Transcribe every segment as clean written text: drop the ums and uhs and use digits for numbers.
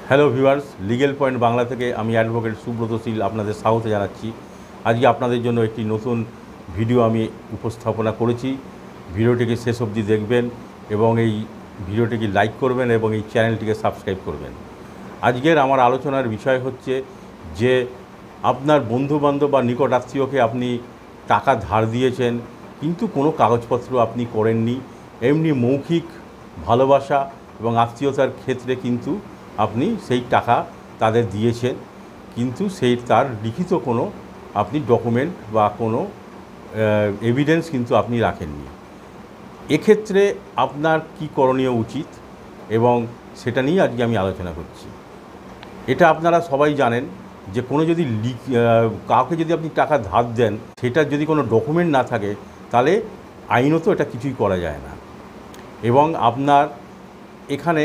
Hello viewers, legal point Bangla থেকে আমি advocate Subrata শীল আপনাদের স্বাগত জানাচ্ছি। আজকে আপনাদের জন্য একটি নতুন ভিডিও আমি উপস্থাপনা করেছি। ভিডিওটিকে শেষ অবধি দেখবেন এবং এই ভিডিওটিকে লাইক করবেন এবং এই চ্যানেলটিকে সাবস্ক্রাইব করবেন। আজকের আমার আলোচনার বিষয় হচ্ছে যে আপনার বন্ধুবান্ধব বা নিকট আত্মীয়কে আপনি টাকা ধার দিয়েছেন, কিন্তু কোনো কাগজপত্র আপনি করেননি, এমনি মৌখিক ভালোবাসা এবং আত্মীয়তার ক্ষেত্রে কিন্তু আপনি সেই টাকা তাদের দিয়েছেন, কিন্তু তার লিখিত কোনো আপনি ডকুমেন্ট বা কোনো এভিডেন্স কিন্তু আপনি রাখেননি। এক্ষেত্রে আপনার কি করণীয় উচিত এবং সেটা নিয়ে আজকে আমি আলোচনা করছি। এটা আপনারা সবাই জানেন যে কোনো যদি কাউকে যদি আপনি টাকা ধার দেন, সেটার যদি কোনো ডকুমেন্ট না থাকে তাহলে আইনত এটা কিছুই করা যায় না। এবং আপনার এখানে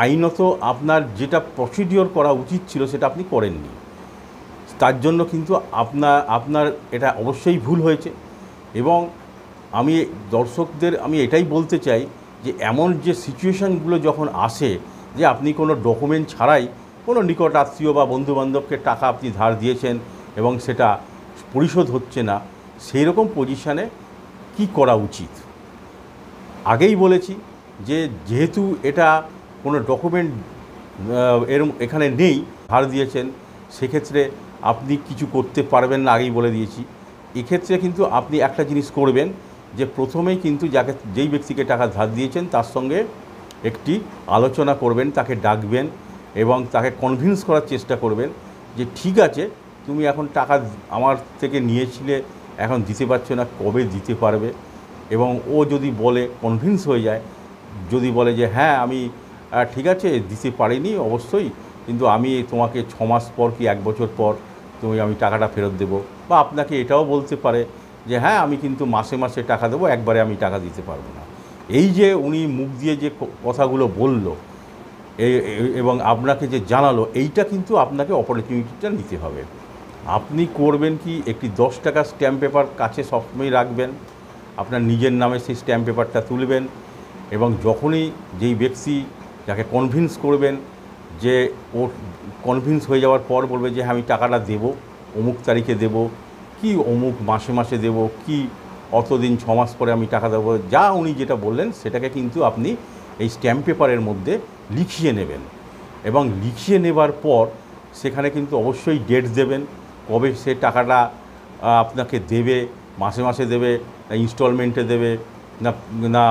আইনত আপনার যেটা প্রসিডিওর করা উচিত ছিল সেটা আপনি করেননি, তার জন্য কিন্তু আপনার এটা অবশ্যই ভুল হয়েছে। এবং আমি দর্শকদের এটাই বলতে চাই যে এমন যে সিচুয়েশানগুলো যখন আসে যে আপনি কোনো ডকুমেন্ট ছাড়াই কোনো নিকট আত্মীয় বা বন্ধুবান্ধবকে টাকা আপনি ধার দিয়েছেন এবং সেটা পরিশোধ হচ্ছে না, সেই রকম পজিশানে কি করা উচিত। আগেই বলেছি যে যেহেতু এটা কোনো ডকুমেন্ট এখানে নেই, ধার দিয়েছেন, সেক্ষেত্রে আপনি কিছু করতে পারবেন না, আগেই বলে দিয়েছি। এক্ষেত্রে কিন্তু আপনি একটা জিনিস করবেন যে প্রথমেই কিন্তু যেই ব্যক্তিকে টাকা ধার দিয়েছেন তার সঙ্গে একটি আলোচনা করবেন, তাকে ডাকবেন এবং তাকে কনভিন্স করার চেষ্টা করবেন যে ঠিক আছে, তুমি এখন টাকা আমার থেকে নিয়েছিলে, এখন দিতে পারছো না, কবে দিতে পারবে। এবং ও যদি বলে, কনভিন্স হয়ে যায়, যদি বলে যে হ্যাঁ আমি ঠিক আছে দিতে পারিনি অবশ্যই, কিন্তু আমি তোমাকে 6 মাস পর কি 1 বছর পর আমি টাকাটা ফেরত দেবো। বা আপনাকে এটাও বলতে পারে যে হ্যাঁ আমি কিন্তু মাসে মাসে টাকা দেবো, একবারে আমি টাকা দিতে পারবো না। এই যে উনি মুখ দিয়ে যে কথাগুলো বলল এবং আপনাকে যে জানালো, এইটা কিন্তু আপনাকে অপরচুনিটিটা নিতে হবে। আপনি করবেন কি, একটি 10 টাকার স্ট্যাম্প পেপার কাছে সবসময় রাখবেন, আপনার নিজের নামে সেই স্ট্যাম্প পেপারটা তুলবেন এবং যখনই যেই ব্যক্তি যাকে কনভিন্স করবেন, যে ও কনভিন্স হয়ে যাওয়ার পর বলবে যে হ্যাঁ আমি টাকাটা দেবো, অমুক তারিখে দেবো, কি অমুক মাসে মাসে দেবো, কি অতদিন 6 মাস পরে আমি টাকা দেবো, যা উনি যেটা বললেন সেটাকে কিন্তু আপনি এই স্ট্যাম্প পেপারের মধ্যে লিখিয়ে নেবেন। এবং লিখিয়ে নেবার পর সেখানে কিন্তু অবশ্যই ডেট দেবেন, কবে সে টাকাটা আপনাকে দেবে, মাসে মাসে দেবে না ইনস্টলমেন্টে দেবে না না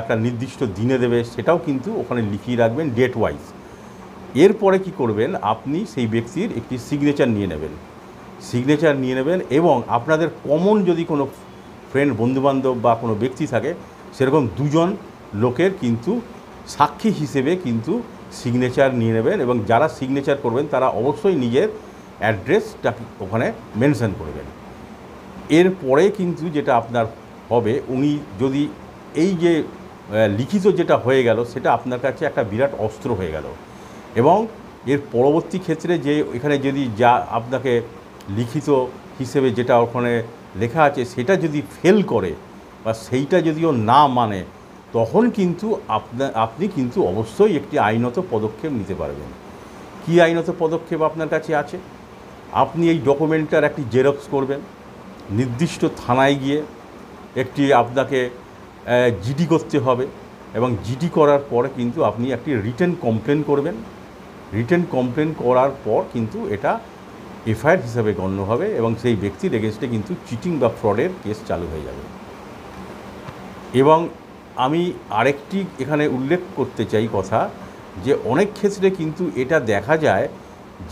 একটা নির্দিষ্ট দিনে দেবে, সেটাও কিন্তু ওখানে লিখিয়ে রাখবেন ডেট ওয়াইজ। এরপরে কি করবেন, আপনি সেই ব্যক্তির একটি সিগনেচার নিয়ে নেবেন এবং আপনাদের কমন যদি কোনো ফ্রেন্ড, বন্ধুবান্ধব বা কোনো ব্যক্তি থাকে, সেরকম 2 জন লোকের কিন্তু সাক্ষী হিসেবে কিন্তু সিগনেচার নিয়ে নেবেন এবং যারা সিগনেচার করবেন তারা অবশ্যই নিজের অ্যাড্রেসটা ওখানে মেনশন করবেন। এরপরে কিন্তু যেটা আপনার হবে, উনি যদি এই যে লিখিত যেটা হয়ে গেল সেটা আপনার কাছে একটা বিরাট অস্ত্র হয়ে গেল। এবং এর পরবর্তী ক্ষেত্রে যে এখানে যদি যা আপনাকে লিখিত হিসেবে যেটা ওখানে লেখা আছে সেটা যদি ফেল করে বা সেইটা যদিও না মানে, তখন কিন্তু আপনি কিন্তু অবশ্যই একটি আইনত পদক্ষেপ নিতে পারবেন। কি আইনত পদক্ষেপ আপনার কাছে আছে? আপনি এই ডকুমেন্টটার একটি জেরক্স করবেন, নির্দিষ্ট থানায় গিয়ে একটি আপনাকে জিডি করতে হবে এবং জিডি করার পরে কিন্তু আপনি একটি রিটেন কমপ্লেন করবেন। রিটেন কমপ্লেন করার পর কিন্তু এটা এফআইআর হিসাবে গণ্য হবে এবং সেই ব্যক্তির এগেনস্টে কিন্তু চিটিং বা ফ্রডের কেস চালু হয়ে যাবে। এবং আমি আরেকটি এখানে উল্লেখ করতে চাই কথা, যে অনেক ক্ষেত্রে কিন্তু এটা দেখা যায়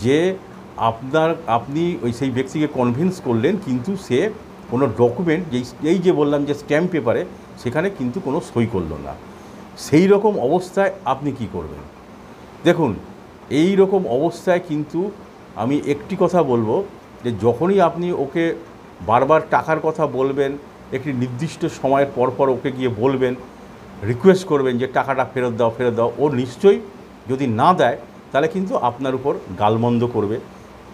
যে আপনি সেই ব্যক্তিকে কনভিন্স করলেন, কিন্তু সে কোনো ডকুমেন্ট এই যে বললাম যে স্ট্যাম্প পেপারে, সেখানে কিন্তু কোনো সই করল না। সেই রকম অবস্থায় আপনি কি করবেন? দেখুন, এই রকম অবস্থায় কিন্তু আমি একটি কথা বলবো, যে যখনই আপনি ওকে বারবার টাকার কথা বলবেন, একটি নির্দিষ্ট সময়ের পর পর ওকে গিয়ে বলবেন, রিকোয়েস্ট করবেন যে টাকাটা ফেরত দাও, ও নিশ্চয়ই যদি না দেয় তাহলে কিন্তু আপনার উপর গালমন্দ করবে,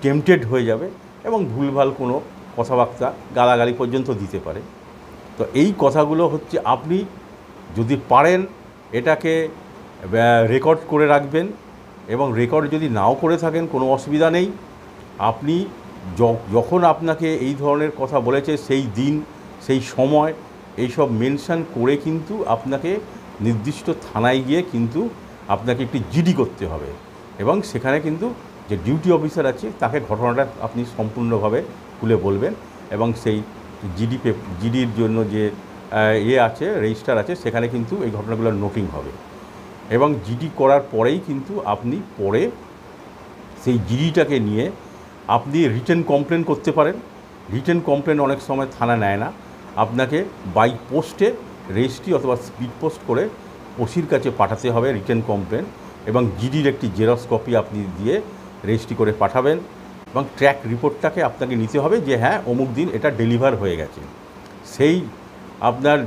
টেম্পটেড হয়ে যাবে এবং ভুলভাল কোনো কথাবার্তা, গালাগালি পর্যন্ত দিতে পারে। তো এই কথাগুলো হচ্ছে, আপনি যদি পারেন এটাকে রেকর্ড করে রাখবেন এবং রেকর্ড যদি নাও করে থাকেন কোনো অসুবিধা নেই। আপনি যখন আপনাকে এই ধরনের কথা বলেছে সেই দিন সেই সময় এইসব মেনশন করে কিন্তু আপনাকে নির্দিষ্ট থানায় গিয়ে কিন্তু আপনাকে একটি জিডি করতে হবে এবং সেখানে কিন্তু যে ডিউটি অফিসার আছে তাকে ঘটনাটা আপনি সম্পূর্ণভাবে খুলে বলবেন এবং সেই জিডির জন্য যে আছে রেজিস্টার আছে সেখানে কিন্তু এই ঘটনাগুলোর নোটিং হবে এবং জিডি করার পরেই কিন্তু আপনি পরে সেই জিডিটাকে নিয়ে আপনি রিটেন কমপ্লেন করতে পারেন। রিটেন কমপ্লেন অনেক সময় থানা নেয় না, আপনাকে বাই পোস্টে রেজিস্ট্রি অথবা স্পিড পোস্ট করে ওসির কাছে পাঠাতে হবে রিটেন কমপ্লেন এবং জিডির একটি জেরক্স কপি আপনি দিয়ে রেজিস্ট্রি করে পাঠাবেন এবং ট্র্যাক রিপোর্টটাকে আপনাকে নিতে হবে যে হ্যাঁ অমুক দিন এটা ডেলিভার হয়ে গেছে। সেই আপনার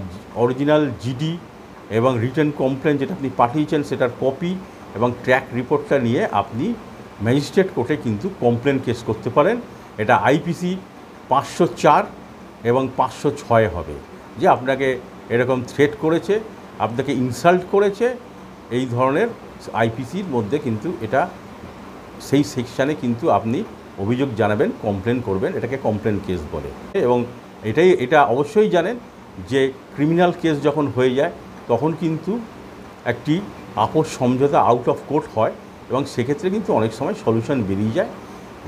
অরিজিনাল জিডি এবং রিটেন কমপ্লেন যেটা আপনি পাঠিয়েছেন সেটার কপি এবং ট্র্যাক রিপোর্টটা নিয়ে আপনি ম্যাজিস্ট্রেট কোর্টে কিন্তু কমপ্লেন কেস করতে পারেন। এটা আইপিসি 504 এবং 506 হবে যে আপনাকে এরকম থ্রেট করেছে, আপনাকে ইনসাল্ট করেছে, এই ধরনের আইপিসির মধ্যে কিন্তু এটা সেই সেকশানে কিন্তু আপনি অভিযোগ জানাবেন, কমপ্লেন করবেন, এটাকে কমপ্লেন কেস বলে। এবং এটা অবশ্যই জানেন যে ক্রিমিনাল কেস যখন হয়ে যায় তখন কিন্তু একটি আপোষ সমঝোতা আউট অফ কোর্ট হয় এবং সেক্ষেত্রে কিন্তু অনেক সময় সলিউশন বেরিয়ে যায়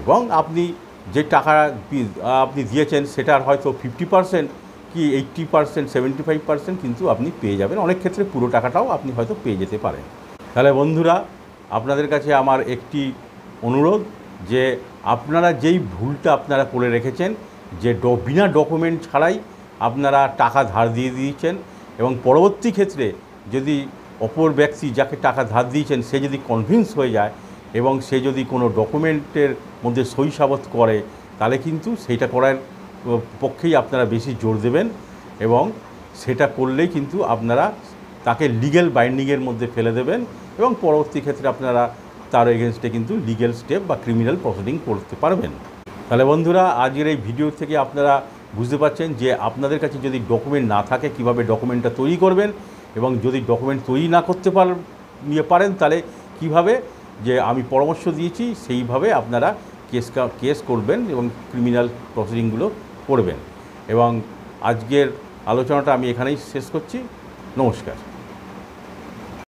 এবং আপনি যে টাকা আপনি দিয়েছেন সেটার হয়তো 50% কি 80%, 75% কিন্তু আপনি পেয়ে যাবেন। অনেক ক্ষেত্রে পুরো টাকাটাও আপনি হয়তো পেয়ে যেতে পারেন। তাহলে বন্ধুরা, আপনাদের কাছে আমার একটি অনুরোধ যে আপনারা যেই ভুলটা আপনারা করে রেখেছেন যে বিনা ডকুমেন্ট ছাড়াই আপনারা টাকা ধার দিয়ে দিয়েছেন এবং পরবর্তী ক্ষেত্রে যদি অপর ব্যক্তি যাকে টাকা ধার দিয়েছেন সে যদি কনভিন্স হয়ে যায় এবং সে যদি কোনো ডকুমেন্টের মধ্যে সই সাবত করে তাহলে কিন্তু সেইটা করার পক্ষেই আপনারা বেশি জোর দেবেন এবং সেটা করলেই কিন্তু আপনারা তাকে লিগ্যাল বাইন্ডিংয়ের মধ্যে ফেলে দেবেন এবং পরবর্তী ক্ষেত্রে আপনারা তার এগেনস্টে কিন্তু লিগ্যাল স্টেপ বা ক্রিমিনাল প্রসিডিং করতে পারবেন। তাহলে বন্ধুরা, আজকের এই ভিডিও থেকে আপনারা বুঝতে পারছেন যে আপনাদের কাছে যদি ডকুমেন্ট না থাকে কিভাবে ডকুমেন্টটা তৈরি করবেন এবং যদি ডকুমেন্ট তৈরি না করতে পারেন তাহলে কিভাবে যে আমি পরামর্শ দিয়েছি সেইভাবে আপনারা কেস করবেন এবং ক্রিমিনাল প্রসিডিংগুলো করবেন। এবং আজকের আলোচনাটা আমি এখানেই শেষ করছি। নমস্কার।